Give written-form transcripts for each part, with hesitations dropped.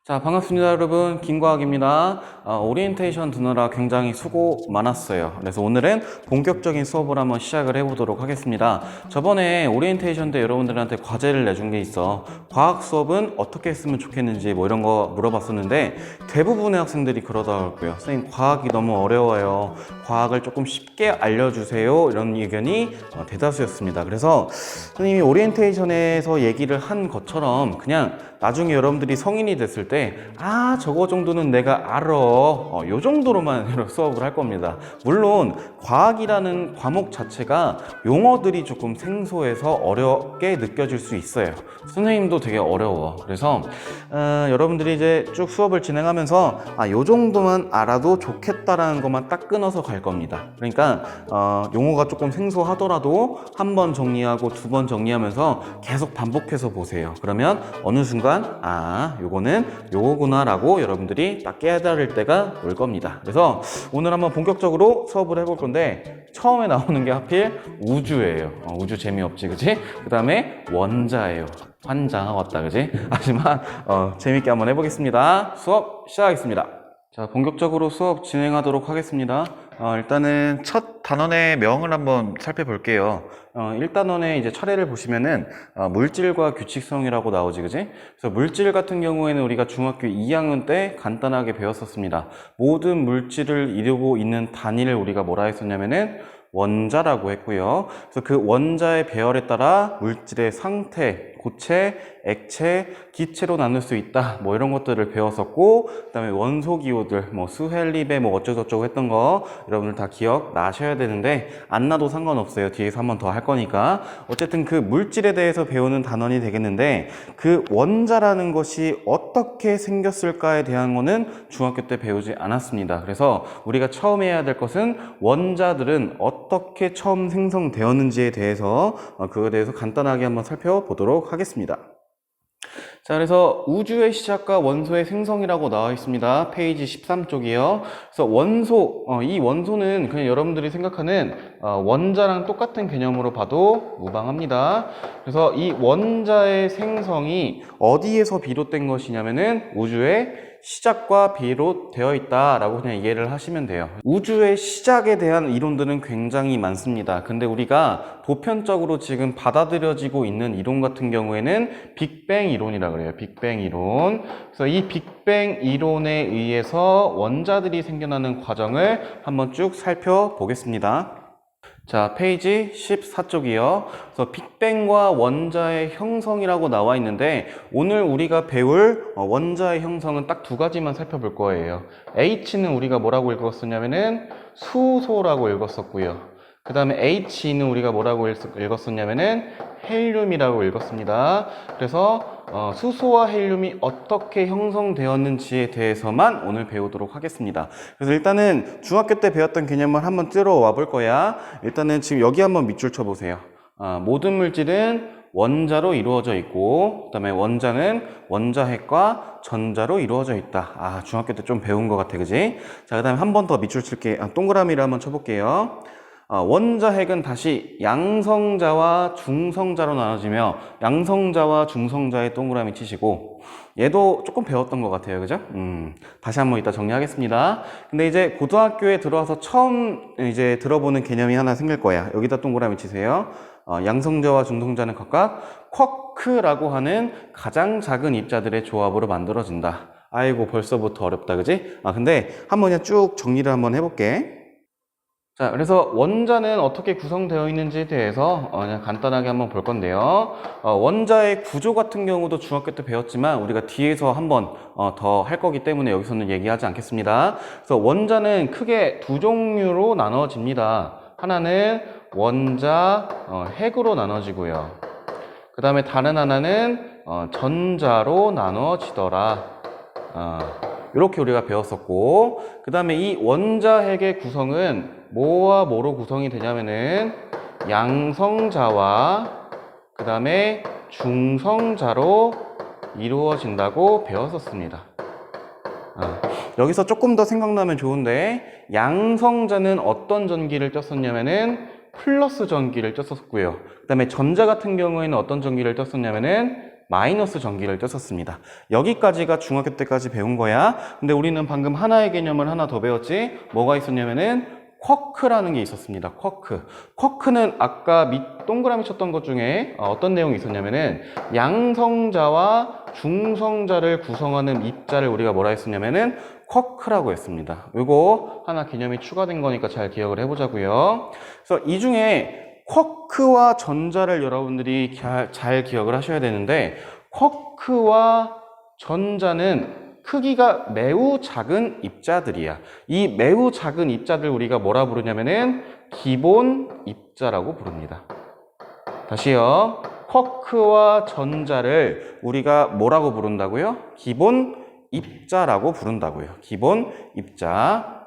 자, 반갑습니다, 여러분. 김과학입니다. 오리엔테이션 듣느라 굉장히 수고 많았어요. 그래서 오늘은 본격적인 수업을 한번 시작을 해보도록 하겠습니다. 저번에 오리엔테이션 때 여러분들한테 과제를 내준 게 있어. 과학 수업은 어떻게 했으면 좋겠는지 뭐 이런 거 물어봤었는데 대부분의 학생들이 그러더라고요. 선생님, 과학이 너무 어려워요. 과학을 조금 쉽게 알려주세요. 이런 의견이 대다수였습니다. 그래서 선생님이 오리엔테이션에서 얘기를 한 것처럼 그냥 나중에 여러분들이 성인이 됐을 때 저거 정도는 내가 알아, 요 정도로만 수업을 할 겁니다. 물론 과학이라는 과목 자체가 용어들이 조금 생소해서 어렵게 느껴질 수 있어요. 선생님도 되게 어려워. 그래서 여러분들이 이제 쭉 수업을 진행하면서 요 정도만 알아도 좋겠다라는 것만 딱 끊어서 갈 겁니다. 그러니까 용어가 조금 생소하더라도 한 번 정리하고 두 번 정리하면서 계속 반복해서 보세요. 그러면 어느 순간 요거는 요거구나 라고 여러분들이 딱 깨달을 때가 올 겁니다. 그래서 오늘 한번 본격적으로 수업을 해볼 건데 처음에 나오는 게 하필 우주예요. 우주 재미없지, 그치? 그 다음에 원자예요. 환장하겠다, 그치? 하지만 재밌게 한번 해보겠습니다. 수업 시작하겠습니다. 자, 본격적으로 수업 진행하도록 하겠습니다. 일단은 첫 단원의 명을 한번 살펴볼게요. 1단원의 이제 차례를 보시면은 물질과 규칙성이라고 나오지, 그지? 그래서 물질 같은 경우에는 우리가 중학교 2학년 때 간단하게 배웠었습니다. 모든 물질을 이루고 있는 단위를 우리가 뭐라 했었냐면은 원자라고 했고요. 그래서 그 원자의 배열에 따라 물질의 상태, 고체, 액체, 기체로 나눌 수 있다. 뭐 이런 것들을 배웠었고, 그다음에 원소 기호들, 뭐 수헬리베, 뭐 어쩌고저쩌고 했던 거 여러분들 다 기억 나셔야 되는데 안 나도 상관없어요. 뒤에서 한 번 더 할 거니까. 어쨌든 그 물질에 대해서 배우는 단원이 되겠는데 그 원자라는 것이 어떻게 생겼을까에 대한 거는 중학교 때 배우지 않았습니다. 그래서 우리가 처음 해야 될 것은 원자들은 어떻게 처음 생성되었는지에 대해서 그거에 대해서 간단하게 한번 살펴보도록 하겠습니다. 자, 그래서 우주의 시작과 원소의 생성이라고 나와 있습니다. 페이지 13쪽이요. 그래서 원소, 이 원소는 그냥 여러분들이 생각하는 원자랑 똑같은 개념으로 봐도 무방합니다. 그래서 이 원자의 생성이 어디에서 비롯된 것이냐면은 우주의 시작과 비롯되어 있다라고 그냥 이해를 하시면 돼요. 우주의 시작에 대한 이론들은 굉장히 많습니다. 근데 우리가 보편적으로 지금 받아들여지고 있는 이론 같은 경우에는 빅뱅 이론이라고 그래요. 빅뱅 이론. 그래서 이 빅뱅 이론에 의해서 원자들이 생겨나는 과정을 한번 쭉 살펴보겠습니다. 자, 페이지 14쪽이요. 그래서 빅뱅과 원자의 형성이라고 나와 있는데 오늘 우리가 배울 원자의 형성은 딱 두 가지만 살펴볼 거예요. H는 우리가 뭐라고 읽었었냐면은 수소라고 읽었었고요. 그 다음에 H는 우리가 뭐라고 읽었었냐면은 헬륨이라고 읽었습니다. 그래서 수소와 헬륨이 어떻게 형성되었는지에 대해서만 오늘 배우도록 하겠습니다. 그래서 일단은 중학교 때 배웠던 개념을 한번 들어와 볼 거야. 일단은 지금 여기 한번 밑줄 쳐보세요. 모든 물질은 원자로 이루어져 있고, 그 다음에 원자는 원자핵과 전자로 이루어져 있다. 중학교 때 좀 배운 것 같아, 그지? 자, 그 다음에 한 번 더 밑줄 칠게. 동그라미를 한번 쳐볼게요. 원자핵은 다시 양성자와 중성자로 나눠지며 양성자와 중성자의 동그라미 치시고, 얘도 조금 배웠던 것 같아요, 그죠? 다시 한번 이따 정리하겠습니다. 근데 이제 고등학교에 들어와서 처음 이제 들어보는 개념이 하나 생길 거야. 여기다 동그라미 치세요. 양성자와 중성자는 각각 쿼크라고 하는 가장 작은 입자들의 조합으로 만들어진다. 아이고, 벌써부터 어렵다, 그지? 근데 한번 그냥 쭉 정리를 한번 해볼게. 자, 그래서 원자는 어떻게 구성되어 있는지에 대해서 그냥 간단하게 한번 볼 건데요. 원자의 구조 같은 경우도 중학교 때 배웠지만 우리가 뒤에서 한번 더 할 거기 때문에 여기서는 얘기하지 않겠습니다. 그래서 원자는 크게 두 종류로 나눠집니다. 하나는 원자 핵으로 나눠지고요. 그 다음에 다른 하나는 전자로 나눠지더라. 이렇게 우리가 배웠었고, 그 다음에 이 원자핵의 구성은 뭐와 뭐로 구성이 되냐면은 양성자와 그 다음에 중성자로 이루어진다고 배웠었습니다. 여기서 조금 더 생각나면 좋은데, 양성자는 어떤 전기를 떴었냐면은 플러스 전기를 떴었고요. 그 다음에 전자 같은 경우에는 어떤 전기를 떴었냐면은 마이너스 전기를 떴었습니다. 여기까지가 중학교 때까지 배운 거야. 근데 우리는 방금 하나의 개념을 하나 더 배웠지. 뭐가 있었냐면은 쿼크라는 게 있었습니다. 쿼크. 쿼크는 아까 동그라미 쳤던 것 중에 어떤 내용이 있었냐면은 양성자와 중성자를 구성하는 입자를 우리가 뭐라 했었냐면은 쿼크라고 했습니다. 이거 하나 개념이 추가된 거니까 잘 기억을 해보자고요. 그래서 이 중에 쿼크와 전자를 여러분들이 잘 기억을 하셔야 되는데, 쿼크와 전자는 크기가 매우 작은 입자들이야. 이 매우 작은 입자들 우리가 뭐라 부르냐면은 기본 입자라고 부릅니다. 다시요. 쿼크와 전자를 우리가 뭐라고 부른다고요? 기본 입자라고 부른다고요. 기본 입자.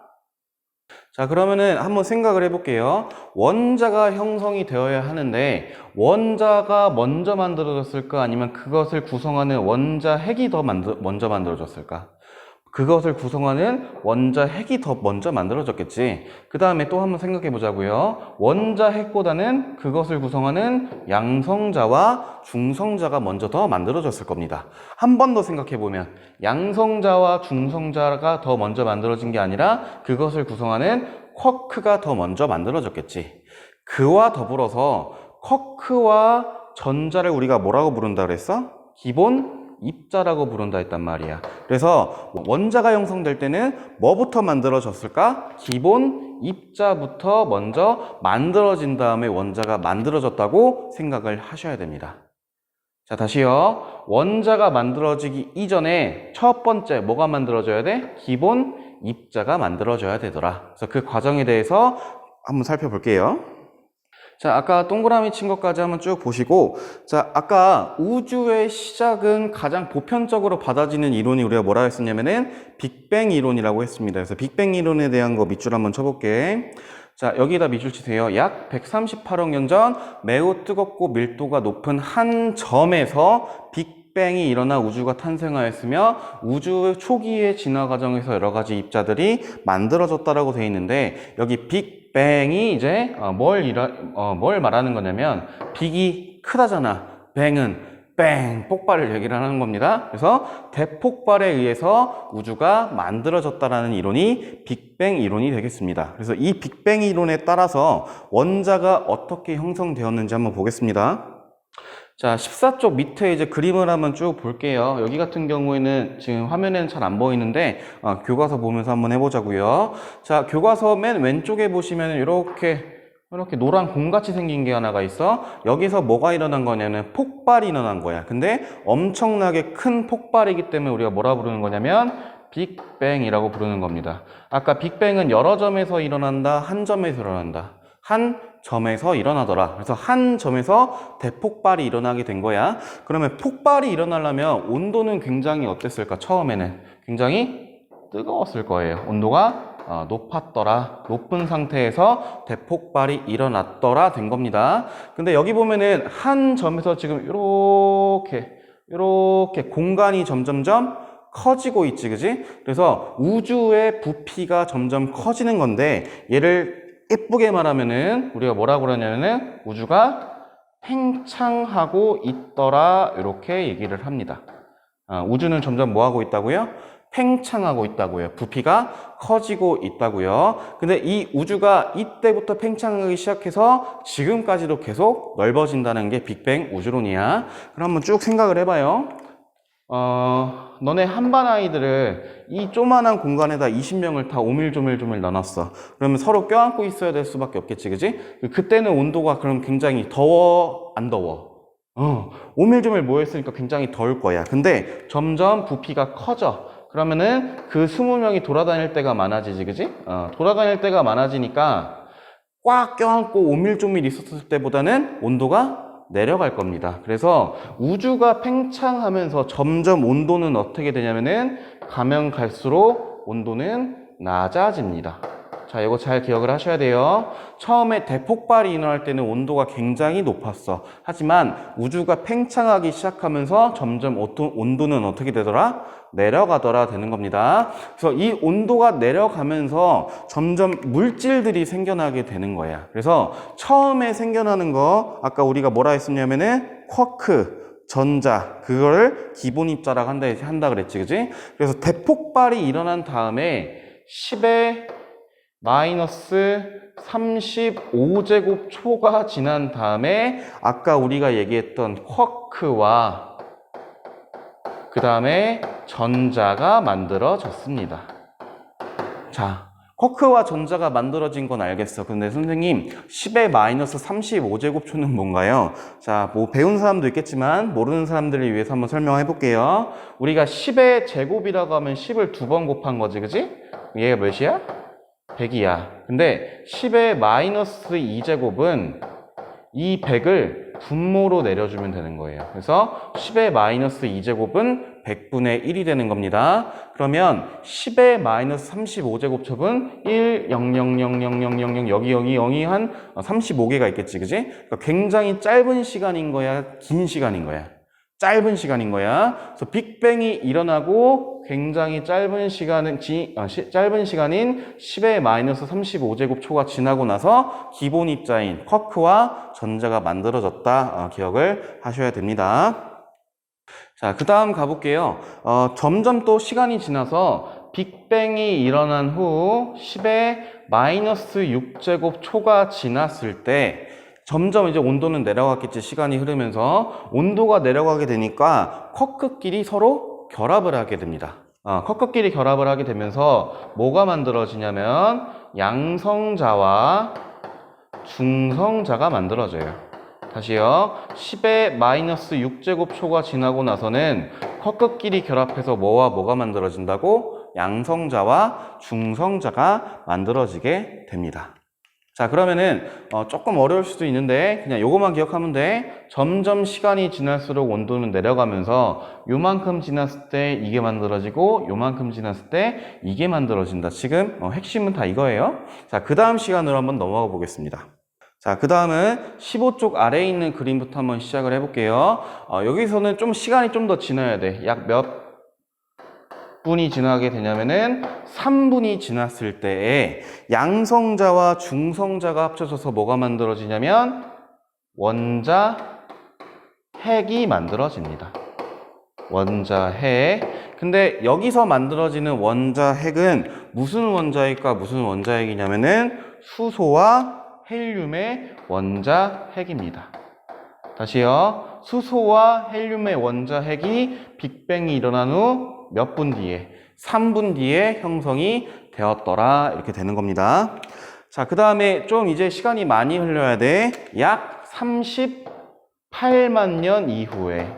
자, 그러면은 한번 생각을 해볼게요. 원자가 형성이 되어야 하는데 원자가 먼저 만들어졌을까? 아니면 그것을 구성하는 원자 핵이 더 먼저 만들어졌을까? 그것을 구성하는 원자 핵이 더 먼저 만들어졌겠지. 그 다음에 또 한번 생각해 보자고요. 원자 핵보다는 그것을 구성하는 양성자와 중성자가 먼저 더 만들어졌을 겁니다. 한 번 더 생각해 보면 양성자와 중성자가 더 먼저 만들어진 게 아니라 그것을 구성하는 쿼크가 더 먼저 만들어졌겠지. 그와 더불어서 쿼크와 전자를 우리가 뭐라고 부른다 그랬어? 기본 입자라고 부른다 했단 말이야. 그래서 원자가 형성될 때는 뭐부터 만들어졌을까? 기본 입자부터 먼저 만들어진 다음에 원자가 만들어졌다고 생각을 하셔야 됩니다. 자, 다시요. 원자가 만들어지기 이전에 첫 번째 뭐가 만들어져야 돼? 기본 입자가 만들어져야 되더라. 그래서 그 과정에 대해서 한번 살펴볼게요. 자, 아까 동그라미 친 것까지 한번 쭉 보시고, 자, 아까 우주의 시작은 가장 보편적으로 받아지는 이론이 우리가 뭐라 했었냐면은 빅뱅 이론이라고 했습니다. 그래서 빅뱅 이론에 대한 거 밑줄 한번 쳐볼게. 자, 여기다 밑줄 치세요. 약 138억 년 전 매우 뜨겁고 밀도가 높은 한 점에서 빅뱅이 일어나 우주가 탄생하였으며 우주 초기의 진화 과정에서 여러 가지 입자들이 만들어졌다라고 되어 있는데, 여기 빅뱅이 이제 뭘 말하는 거냐면 빅이 크다잖아. 뱅은 뺑 폭발을 얘기를 하는 겁니다. 그래서 대폭발에 의해서 우주가 만들어졌다라는 이론이 빅뱅 이론이 되겠습니다. 그래서 이 빅뱅 이론에 따라서 원자가 어떻게 형성되었는지 한번 보겠습니다. 자, 14쪽 밑에 이제 그림을 한번 쭉 볼게요. 여기 같은 경우에는 지금 화면에는 잘 안 보이는데 교과서 보면서 한번 해보자고요. 자, 교과서 맨 왼쪽에 보시면 이렇게 노란 공같이 생긴 게 하나가 있어. 여기서 뭐가 일어난 거냐면 폭발이 일어난 거야. 근데 엄청나게 큰 폭발이기 때문에 우리가 뭐라 부르는 거냐면 빅뱅이라고 부르는 겁니다. 아까 빅뱅은 여러 점에서 일어난다, 한 점에서 일어난다. 한 점에서 일어나더라. 그래서 한 점에서 대폭발이 일어나게 된 거야. 그러면 폭발이 일어나려면 온도는 굉장히 어땠을까? 처음에는 굉장히 뜨거웠을 거예요. 온도가 높았더라. 높은 상태에서 대폭발이 일어났더라 된 겁니다. 근데 여기 보면은 한 점에서 지금 이렇게 공간이 점점점 커지고 있지, 그지? 그래서 우주의 부피가 점점 커지는 건데, 얘를 예쁘게 말하면은 우리가 뭐라고 그러냐면은 우주가 팽창하고 있더라, 이렇게 얘기를 합니다. 우주는 점점 뭐 하고 있다고요? 팽창하고 있다고요. 부피가 커지고 있다고요. 근데 이 우주가 이때부터 팽창하기 시작해서 지금까지도 계속 넓어진다는 게 빅뱅 우주론이야. 그럼 한번 쭉 생각을 해봐요. 너네 한반 아이들을 이 조만한 공간에다 20명을 다 오밀조밀조밀 넣어놨어. 그러면 서로 껴안고 있어야 될 수밖에 없겠지, 그지? 그때는 온도가 그럼 굉장히 더워, 안 더워? 오밀조밀 모여있으니까 굉장히 더울 거야. 근데 점점 부피가 커져. 그러면은 그 20명이 돌아다닐 때가 많아지지, 그지? 돌아다닐 때가 많아지니까 꽉 껴안고 오밀조밀 있었을 때보다는 온도가 내려갈 겁니다. 그래서 우주가 팽창하면서 점점 온도는 어떻게 되냐면은 가면 갈수록 온도는 낮아집니다. 자, 이거 잘 기억을 하셔야 돼요. 처음에 대폭발이 일어날 때는 온도가 굉장히 높았어. 하지만 우주가 팽창하기 시작하면서 점점 온도는 어떻게 되더라? 내려가더라 되는 겁니다. 그래서 이 온도가 내려가면서 점점 물질들이 생겨나게 되는 거야. 그래서 처음에 생겨나는 거 아까 우리가 뭐라 했었냐면은 쿼크, 전자, 그거를 기본 입자라고 한다 그랬지, 그지? 그래서 대폭발이 일어난 다음에 10의 마이너스 35제곱초가 지난 다음에 아까 우리가 얘기했던 쿼크와 그 다음에 전자가 만들어졌습니다. 자, 쿼크와 전자가 만들어진 건 알겠어. 근데 선생님, 10의 마이너스 35제곱초는 뭔가요? 자, 뭐 배운 사람도 있겠지만 모르는 사람들을 위해서 한번 설명해 볼게요. 우리가 10의 제곱이라고 하면 10을 2번 곱한 거지, 그지? 얘가 몇이야? 100이야. 근데 10의 마이너스 2제곱은 이 100을 분모로 내려주면 되는 거예요. 그래서 10의 마이너스 2제곱은 100분의 1이 되는 겁니다. 그러면 10의 마이너스 35제곱첩은 1, 0, 0, 0, 0, 0, 0, 0, 여기 0이 한 35개가 있겠지, 그지? 그러니까 굉장히 짧은 시간인 거야? 긴 시간인 거야? 짧은 시간인 거야. 그래서 빅뱅이 일어나고 굉장히 짧은 시간인 10의 마이너스 35제곱초가 지나고 나서 기본 입자인 쿼크와 전자가 만들어졌다. 기억을 하셔야 됩니다. 자, 그 다음 가볼게요. 점점 또 시간이 지나서 빅뱅이 일어난 후 10의 마이너스 6제곱초가 지났을 때 점점 이제 온도는 내려갔겠지, 시간이 흐르면서. 온도가 내려가게 되니까 쿼크끼리 서로 결합을 하게 됩니다. 쿼크끼리 결합을 하게 되면서 뭐가 만들어지냐면 양성자와 중성자가 만들어져요. 다시요. 10의 마이너스 6제곱초가 지나고 나서는 쿼크끼리 결합해서 뭐와 뭐가 만들어진다고? 양성자와 중성자가 만들어지게 됩니다. 자, 그러면은 조금 어려울 수도 있는데 그냥 요것만 기억하면 돼. 점점 시간이 지날수록 온도는 내려가면서 요만큼 지났을 때 이게 만들어지고 요만큼 지났을 때 이게 만들어진다. 지금 핵심은 다 이거예요. 자, 그 다음 시간으로 한번 넘어가 보겠습니다. 자, 그 다음은 15쪽 아래에 있는 그림부터 한번 시작을 해볼게요. 여기서는 좀 시간이 좀 더 지나야 돼. 약 몇 분이 지나게 되냐면은 3분이 지났을 때에 양성자와 중성자가 합쳐져서 뭐가 만들어지냐면 원자 핵이 만들어집니다. 원자 핵. 근데 여기서 만들어지는 원자 핵은 무슨 원자핵과 무슨 원자핵이냐면은 수소와 헬륨의 원자 핵입니다. 다시요. 수소와 헬륨의 원자 핵이 빅뱅이 일어난 후 몇 분 뒤에? 3분 뒤에 형성이 되었더라. 이렇게 되는 겁니다. 자, 그 다음에 좀 이제 시간이 많이 흘러야 돼. 약 38만 년 이후에.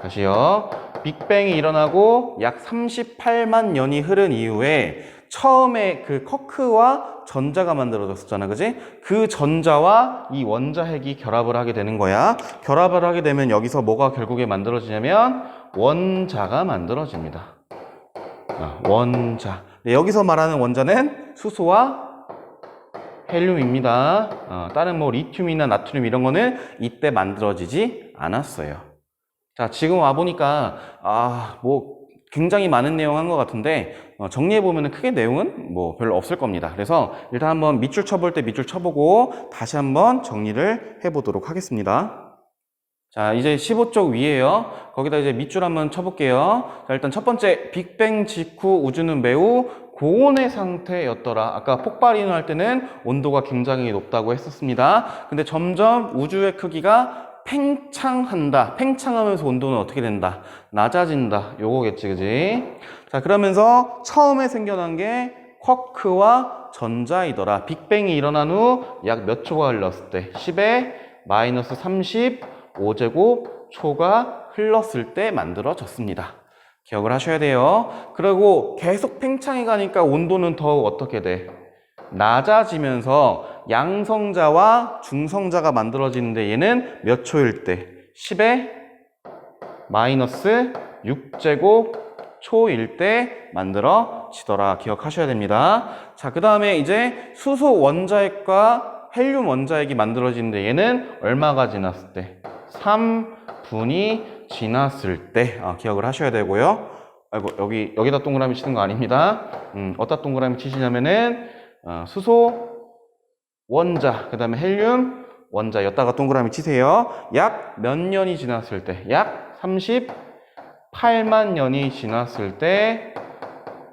다시요. 빅뱅이 일어나고 약 38만 년이 흐른 이후에 처음에 그 쿼크와 전자가 만들어졌었잖아, 그지? 그 전자와 이 원자 핵이 결합을 하게 되는 거야. 결합을 하게 되면 여기서 뭐가 결국에 만들어지냐면 원자가 만들어집니다. 원자. 네, 여기서 말하는 원자는 수소와 헬륨입니다. 다른 뭐 리튬이나 나트륨 이런 거는 이때 만들어지지 않았어요. 자, 지금 와보니까 뭐 굉장히 많은 내용 한 것 같은데 정리해보면 크게 내용은 뭐 별로 없을 겁니다. 그래서 일단 한번 밑줄 쳐볼 때 밑줄 쳐보고 다시 한번 정리를 해보도록 하겠습니다. 자, 이제 15쪽 위에요. 거기다 이제 밑줄 한번 쳐볼게요. 자, 일단 첫 번째, 빅뱅 직후 우주는 매우 고온의 상태였더라. 아까 폭발이 일어날 때는 온도가 굉장히 높다고 했었습니다. 근데 점점 우주의 크기가 팽창한다. 팽창하면서 온도는 어떻게 된다? 낮아진다. 요거겠지, 그지? 자, 그러면서 처음에 생겨난 게 쿼크와 전자이더라. 빅뱅이 일어난 후 약 몇 초가 흘렀을 때? 10의 마이너스 35제곱 초가 흘렀을 때 만들어졌습니다. 기억을 하셔야 돼요. 그리고 계속 팽창해 가니까 온도는 더욱 어떻게 돼? 낮아지면서 양성자와 중성자가 만들어지는데 얘는 몇 초일 때? 10의 마이너스 6제곱 초일 때 만들어지더라. 기억하셔야 됩니다. 자, 그 다음에 이제 수소 원자핵과 헬륨 원자핵이 만들어지는데 얘는 얼마가 지났을 때? 3분이 지났을 때 기억을 하셔야 되고요. 아이고, 여기다 동그라미 치는 거 아닙니다. 어디다 동그라미 치시냐면은 수소 원자, 그 다음에 헬륨 원자, 여기다가 동그라미 치세요. 약 몇 년이 지났을 때, 약 38만 년이 지났을 때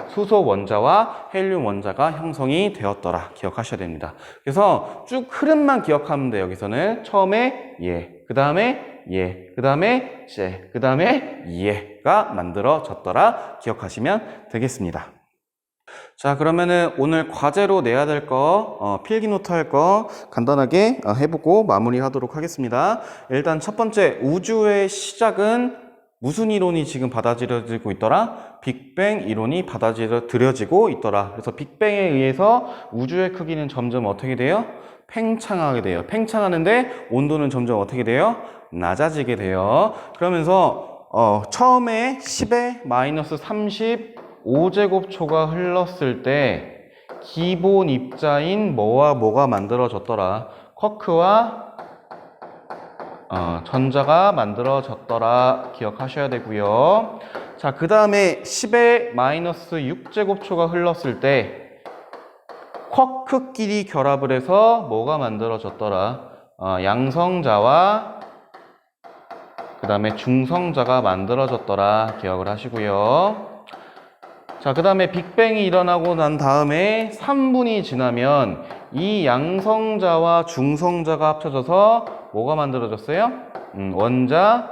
수소 원자와 헬륨 원자가 형성이 되었더라. 기억하셔야 됩니다. 그래서 쭉 흐름만 기억하면 돼요. 여기서는 처음에 그 다음에 그 다음에 그 다음에 얘가 만들어졌더라. 기억하시면 되겠습니다. 자, 그러면은 오늘 과제로 내야 될 거, 필기노트 할 거 간단하게 해보고 마무리하도록 하겠습니다. 일단 첫 번째, 우주의 시작은 무슨 이론이 지금 받아들여지고 있더라? 빅뱅 이론이 받아들여지고 있더라. 그래서 빅뱅에 의해서 우주의 크기는 점점 어떻게 돼요? 팽창하게 돼요. 팽창하는데 온도는 점점 어떻게 돼요? 낮아지게 돼요. 그러면서 처음에 10의 마이너스 35제곱초가 흘렀을 때 기본 입자인 뭐와 뭐가 만들어졌더라? 쿼크와 전자가 만들어졌더라. 기억하셔야 되고요. 자, 그 다음에 10의 마이너스 6제곱초가 흘렀을 때 쿼크끼리 결합을 해서 뭐가 만들어졌더라? 양성자와 그 다음에 중성자가 만들어졌더라. 기억을 하시고요. 자, 그 다음에 빅뱅이 일어나고 난 다음에 3분이 지나면 이 양성자와 중성자가 합쳐져서 뭐가 만들어졌어요? 원자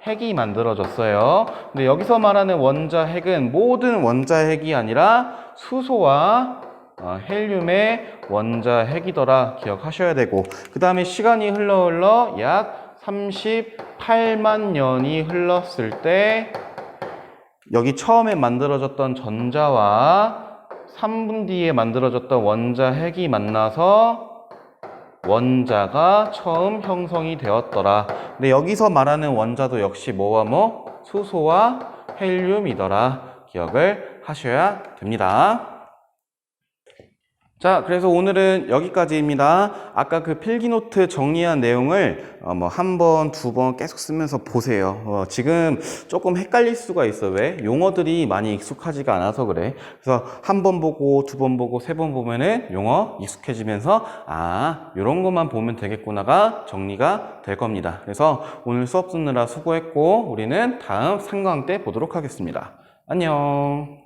핵이 만들어졌어요. 근데 여기서 말하는 원자 핵은 모든 원자 핵이 아니라 수소와 헬륨의 원자 핵이더라. 기억하셔야 되고, 그 다음에 시간이 흘러 약 38만 년이 흘렀을 때 여기 처음에 만들어졌던 전자와 3분 뒤에 만들어졌던 원자 핵이 만나서 원자가 처음 형성이 되었더라. 근데 여기서 말하는 원자도 역시 뭐와 뭐? 수소와 헬륨이더라. 기억을 하셔야 됩니다. 자, 그래서 오늘은 여기까지입니다. 아까 그 필기노트 정리한 내용을 한 번, 두 번 계속 쓰면서 보세요. 지금 조금 헷갈릴 수가 있어. 왜? 용어들이 많이 익숙하지가 않아서 그래. 그래서 한 번 보고, 두 번 보고, 세 번 보면은 용어 익숙해지면서 이런 것만 보면 되겠구나가 정리가 될 겁니다. 그래서 오늘 수업 듣느라 수고했고, 우리는 다음 3강 때 보도록 하겠습니다. 안녕.